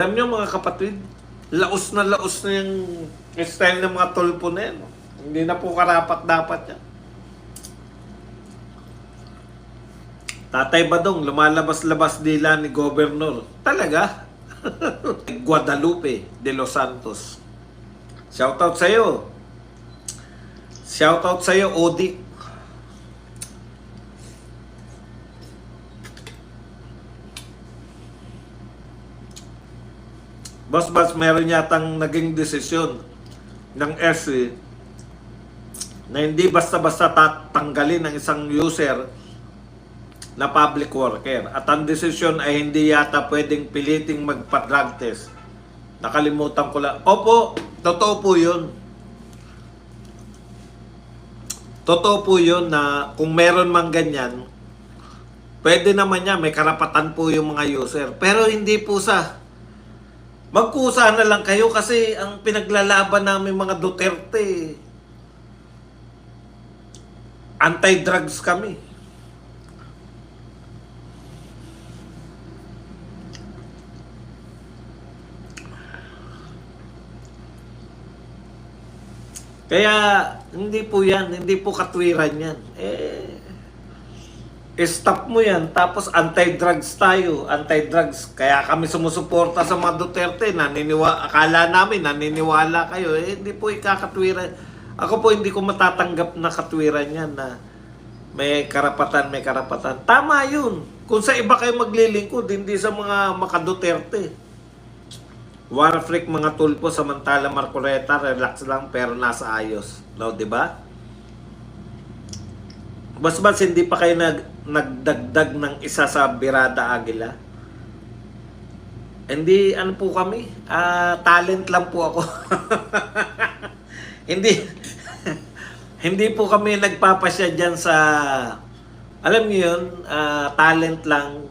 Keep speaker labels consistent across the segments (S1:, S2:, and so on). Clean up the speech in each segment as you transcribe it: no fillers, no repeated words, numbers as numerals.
S1: Alam niyo mga kapatid, laos na yung style ng mga tulpo na yan. Hindi na po karapat-dapat yan. Tatay Badong, lumalabas-labas dila ni Governor. Talaga? Guadalupe de los Santos. Shoutout sa'yo. Shoutout sa'yo, Odi. Boss, meron yatang naging desisyon ng SC na hindi basta-basta tatanggalin ng isang user na public worker. At ang desisyon ay hindi yata pwedeng piliting magpa-drug test. Nakalimutan ko lang. Opo, totoo po yun. Totoo po yun na kung meron mang ganyan, pwede naman niya, may karapatan po yung mga user. Pero hindi po sa magkusa na lang kayo kasi ang pinaglalaban namin mga Duterte, anti-drugs kami. Kaya hindi po yan, hindi po katwiran yan. Stop mo yan, tapos anti-drugs tayo, anti-drugs. Kaya kami sumusuporta sa mga Duterte, akala namin, naniniwala kayo. Hindi po ikakatwiran. Ako po hindi ko matatanggap na katwiran yan na may karapatan, may karapatan. Tama yun. Kung sa iba kayo maglilingkod, hindi sa mga maka-Duterte. War freak mga tulpo, samantala Marcoleta, relax lang pero nasa ayos. No, di ba? Mas hindi pa kayo nagdagdag ng isa sa Birada Aguila? Hindi, ano po kami? Talent lang po ako. hindi, hindi po kami nagpapasya dyan sa, alam niyo yun, talent lang.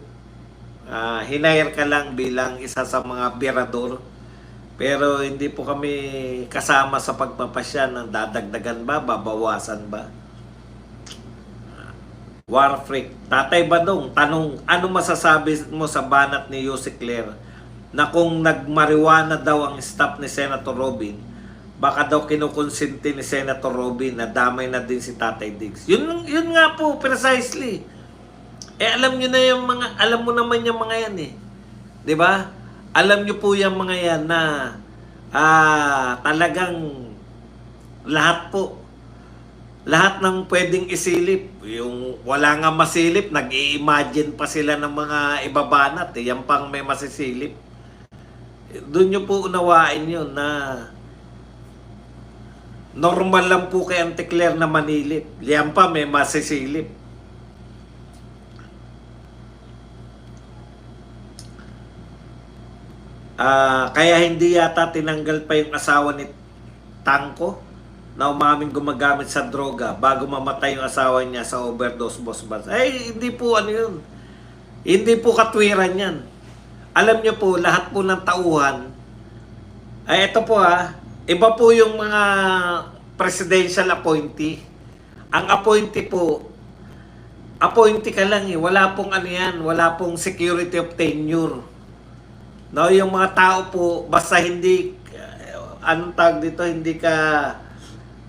S1: Hinire ka lang bilang isa sa mga birador. Pero hindi po kami kasama sa pagpapasya ng dadagdagan ba, babawasan ba. War freak. Tatay Badong, tanong, ano masasabi mo sa banat ni Yusek Claire na kung nagmariwana daw ang staff ni Senator Robin, baka daw kinukonsinti ni Senator Robin na damay na din si Tatay Diggs. Yun nga po, precisely. Alam nyo na yung mga, alam mo naman yung mga yan eh. 'Di ba? Alam nyo po yung mga yan na talagang lahat ng pwedeng isilip, yung wala nga masilip, nag-i-imagine pa sila ng mga ibabanat eh. Yan pang may masisilip. Doon nyo po unawain yun na normal lang po kay Auntie Claire na manilip. Yan pa may masisilip. Kaya hindi yata tinanggal pa yung asawa ni Tangko na umaming gumagamit sa droga bago mamatay yung asawa niya sa overdose, boss Bans. Ay, hindi po ano yun. Hindi po katwiran yan. Alam niyo po, lahat po ng tauhan, ay ito po iba po yung mga presidential appointee. Ang appointee po, appointee ka lang eh. Wala pong ano yan, wala pong security of tenure. No, yung mga tao po, basta hindi, anong tawag dito, hindi ka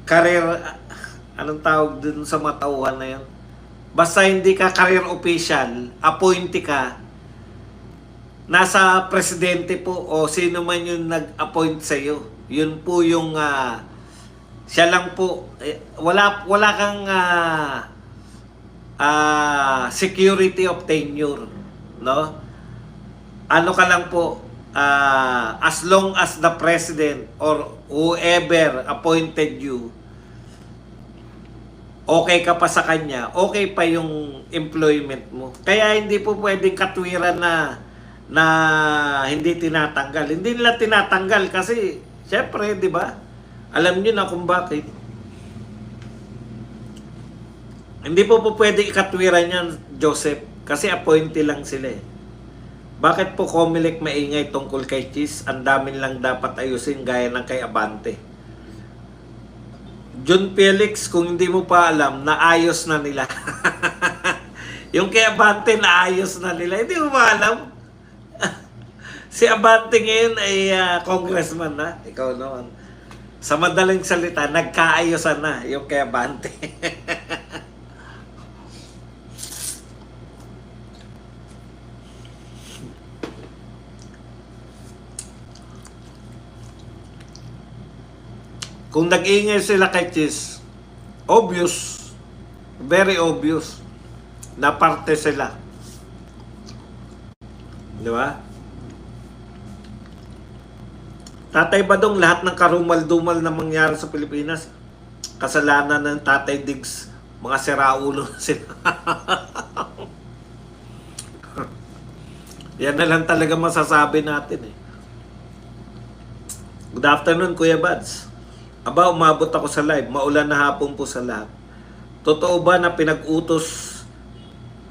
S1: career, anong tawag dun sa mga tauhan na yun? Basta hindi ka career official, appointee ka, nasa presidente po o sino man yung nag-appoint sa iyo. Yun po yung, siya lang po, wala kang security of tenure, no? Ano ka lang po, as long as the president or whoever appointed you, okay ka pa sa kanya, okay pa yung employment mo. Kaya hindi po pwedeng katwiran na hindi tinatanggal. Hindi nila tinatanggal kasi, syempre, di ba? Alam niyo na kung bakit. Hindi po pwedeng ikatwiran yan, Joseph, kasi appointee lang sila eh. Bakit po Comelec maingay tungkol kay Cheese? Ang dami lang dapat ayusin gaya ng kay Abante. John Felix, kung hindi mo pa alam, naayos na nila. Yung kay Abante, naayos na nila. Hindi mo ba alam? Si Abante ngayon ay congressman na. Ikaw naman. Sa madaling salita, nagkaayosan na yung kay Abante. Kung nag-iingay sila kay Chis, obvious, very obvious, na parte sila. Di ba? Tatay Badong, lahat ng karumal-dumal na mangyari sa Pilipinas, kasalanan ng Tatay Diggs, mga siraulo na sila. Yan na lang talaga masasabi natin eh. Good afternoon, Kuya Bads. Aba, umabot ako sa live. Maulan na hapon po sa lahat. Totoo ba na pinag-utos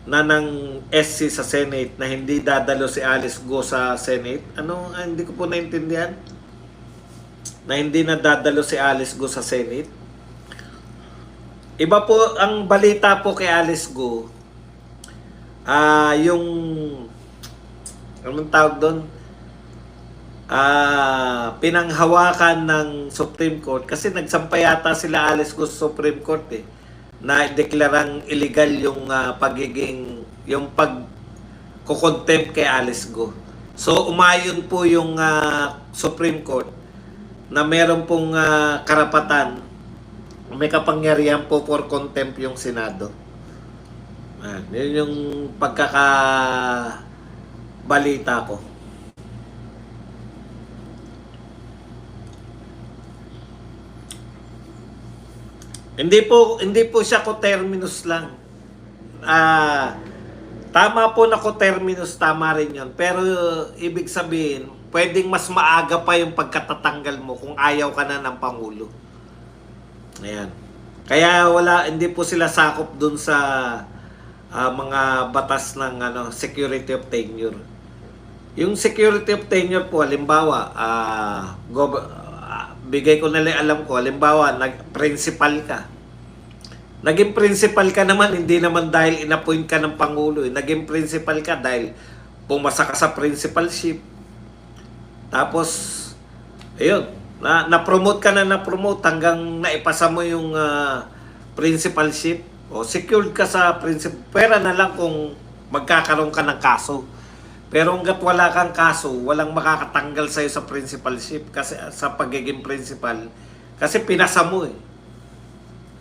S1: na ng SC sa Senate na hindi dadalo si Alice Go sa Senate? Ano? Hindi ko po naintindihan. Na hindi na dadalo si Alice Go sa Senate. Iba po ang balita po kay Alice Go. Yung anong tawag doon? Pinanghawakan ng Supreme Court kasi nagsampay yata sila Alice Go sa Supreme Court eh, na deklarang illegal yung pagiging yung pag-contempt kay Alice Go. So umayon po yung Supreme Court na meron pong karapatan, may kapangyarihan po for contempt yung Senado. Yun yung pagkakabalita ko. Hindi po siya coterminous lang. Tama po na coterminous, tama rin 'yon. Pero ibig sabihin, pwedeng mas maaga pa yung pagkatatanggal mo kung ayaw ka na ng pangulo. Ayan. Kaya hindi po sila sakop dun sa mga batas ng security of tenure. Yung security of tenure po, halimbawa, bigay ko na lang alam ko, halimbawa, principal ka. Naging principal ka naman, hindi naman dahil inappoint ka ng Pangulo. Naging principal ka dahil pumasa ka sa principalship. Tapos, ayun, na-promote ka na na-promote hanggang naipasa mo yung principalship. O secured ka sa principal. Pera na lang kung magkakaroon ka ng kaso. Pero hanggat wala kang kaso, walang makakatanggal sa'yo sa principalship kasi sa pagiging principal. Kasi pinasa mo eh.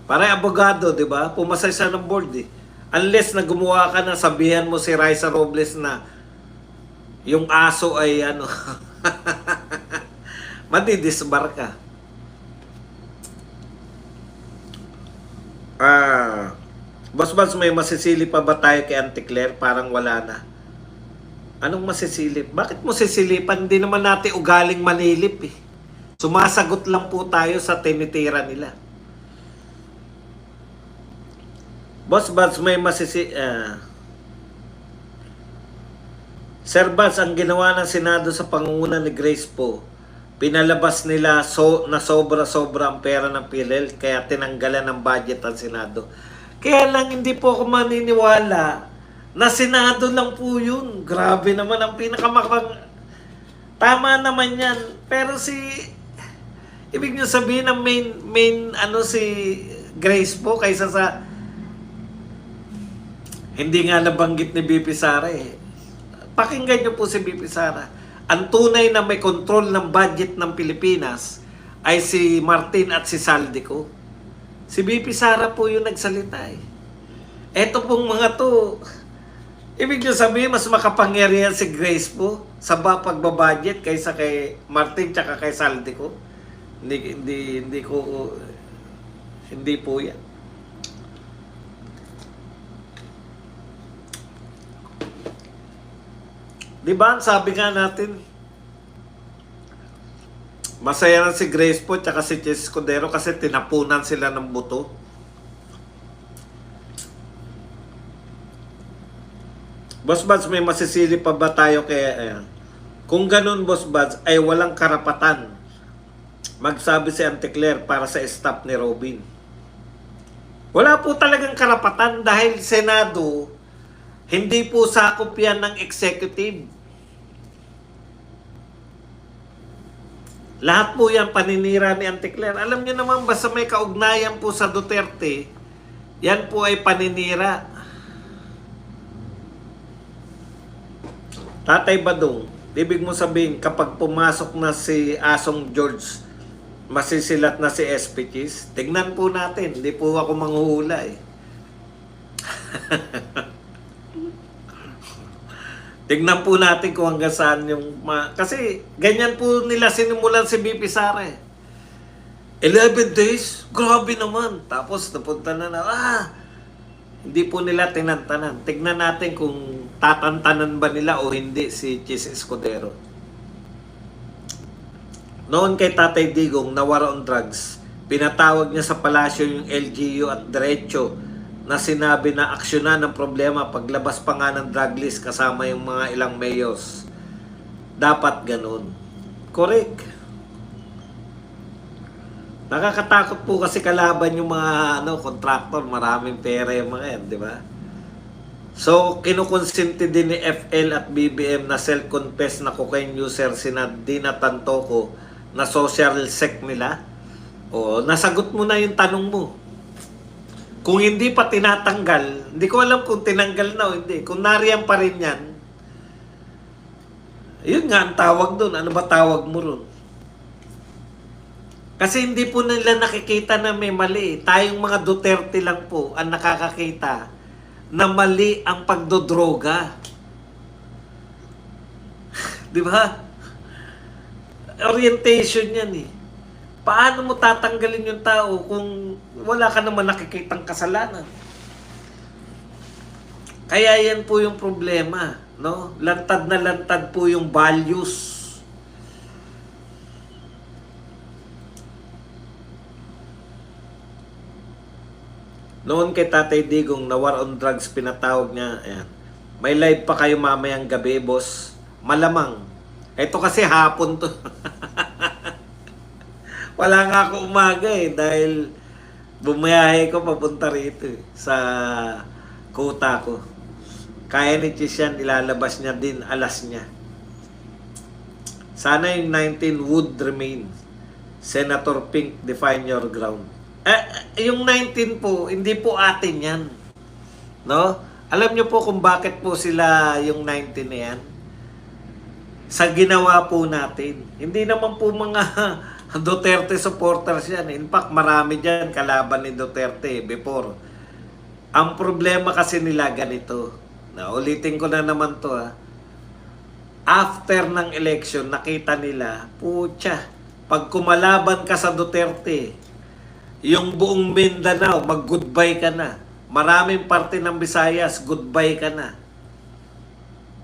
S1: Para abogado, di ba? Pumasa siya ng board eh. Unless na gumawa ka na, sabihan mo si Raisa Robles na yung aso ay madidisbar ka. Boss, may masisili pa ba tayo kay Auntie Claire? Parang wala na. Anong masisilip? Bakit mo sisilipan? Hindi naman natin ugaling manilip eh. Sumasagot lang po tayo sa tinitira nila. Boss Buds, may Sir Buds, ang ginawa ng Senado sa pangunguna ni Grace po, pinalabas nila na sobra-sobra ang pera ng PhilHealth kaya tinanggalan ng budget ang Senado. Kaya lang hindi po ako maniniwala na Senado lang po yun. Grabe naman ang tama naman yan. Pero ibig nyo sabihin ng main si Grace po kaysa sa hindi nga nabanggit ni BP Sara eh. Pakinggan nyo po si BP Sara. Ang tunay na may control ng budget ng Pilipinas ay si Martin at si Saldico. Si BP Sara po yung nagsalita eh. Eto pong mga to, ibig nyo sabihin, mas makapangyarihan si Grace po sa pagbabudget kaysa kay Martin tsaka kay Saldico. Hindi po yan. Diba, sabi nga natin, masaya na si Grace po tsaka si Chis Escudero kasi tinapunan sila ng buto. Boss Buds, may masisili pa ba tayo kaya? Kung ganun, Boss Buds, ay walang karapatan magsabi si Auntie Claire para sa staff ni Robin. Wala po talagang karapatan dahil Senado, hindi po sakop yan ng executive. Lahat po yan paninira ni Anticler. Alam niyo naman, basta may kaugnayan po sa Duterte, yan po ay paninira. Tatay Badong, ibig mo sabihin, kapag pumasok na si Asong George, masisilat na si SP Cheese? Tignan po natin, hindi po ako manghuhula eh. Tignan po natin kung hanggang saan yung... Kasi ganyan po nila sinimulan si BP Sara eh. 11 days? Grabe naman. Tapos napunta na hindi po nila tinantanan. Tignan natin kung tatantanan ba nila o hindi si Chis Escudero. Noon kay Tatay Digong na war on drugs, pinatawag niya sa palasyo yung LGU at diretso na sinabi na aksyonan ng problema paglabas pa nga ng drug list kasama yung mga ilang mayors. Dapat ganun. Correct. Nakakatakot po kasi kalaban yung mga contractor, maraming pera yung mga yan, di ba? So, kinukonsinti din ni FL at BBM na self-confess na cocaine user sina Dina Tantoco na social sect nila. O, nasagot mo na yung tanong mo. Kung hindi pa tinatanggal, hindi ko alam kung tinanggal na o hindi. Kung nariyan pa rin yan, yun nga ang tawag doon. Ano ba tawag mo ron? Kasi hindi po nila nakikita na may mali. Tayong mga Duterte lang po ang nakakakita na mali ang pagdodroga. Di ba? Orientation yan eh. Paano mo tatanggalin yung tao kung wala ka naman nakikitang kasalanan? Kaya yan po yung problema, no? Lantad na lantad po yung values. Noon kay Tatay Digong na war on drugs, pinatawag niya, ayan. May live pa kayo mamayang gabi, boss. Malamang. Ito kasi hapon to. Wala nga ako umaga eh dahil bumiyahe ko papunta rito sa kuta ko. Kaya ni Chis yan, ilalabas niya din alas niya. Sana yung 19 would remain. Senator Pink, define your ground. Yung 19 po, hindi po atin yan. No? Alam niyo po kung bakit po sila yung 19 na yan? Sa ginawa po natin. Hindi naman po mga Duterte supporters yan. In fact, marami dyan kalaban ni Duterte before. Ang problema kasi nila ganito. Ulitin ko na naman to After ng election, nakita nila, putya, pag kumalaban ka sa Duterte, yung buong Mindanao, mag-goodbye ka na. Maraming parte ng Visayas, goodbye ka na.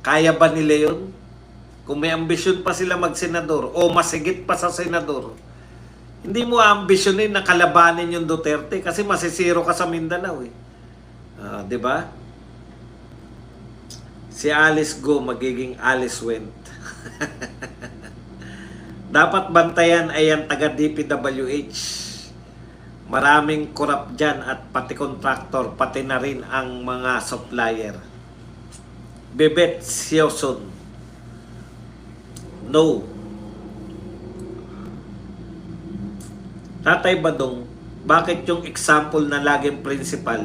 S1: Kaya ba nila yun? Kung may ambisyon pa sila mag-senador o masigit pa sa senador, hindi mo ambisyonin na kalabanin yung Duterte kasi masisiro ka sa Mindanao eh. Di ba? Si Alice Go magiging Alice Went. Dapat bantayan ay ang taga DPWH. Maraming korap dyan at pati contractor, pati na rin ang mga supplier. Bebet Sioson. No. Tatay Badong, bakit yung example na laging principal,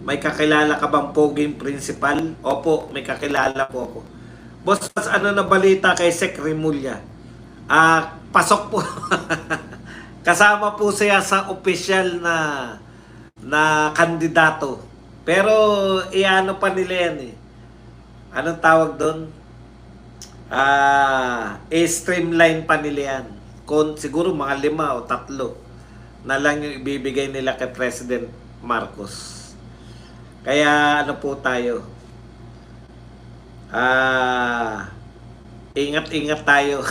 S1: may kakilala ka bang poging principal? Opo, may kakilala po ako. Boss, ano na balita kay Sec Remulla? Pasok po. Kasama po siya sa opisyal na kandidato. Pero iano pa nila yan eh. Anong tawag doon? I-streamline pa nila yan. Siguro mga 5 o 3 na lang yung ibibigay nila kay President Marcos. Kaya ano po tayo? Ingat-ingat tayo.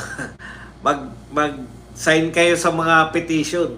S1: Mag-sign kayo sa mga petition.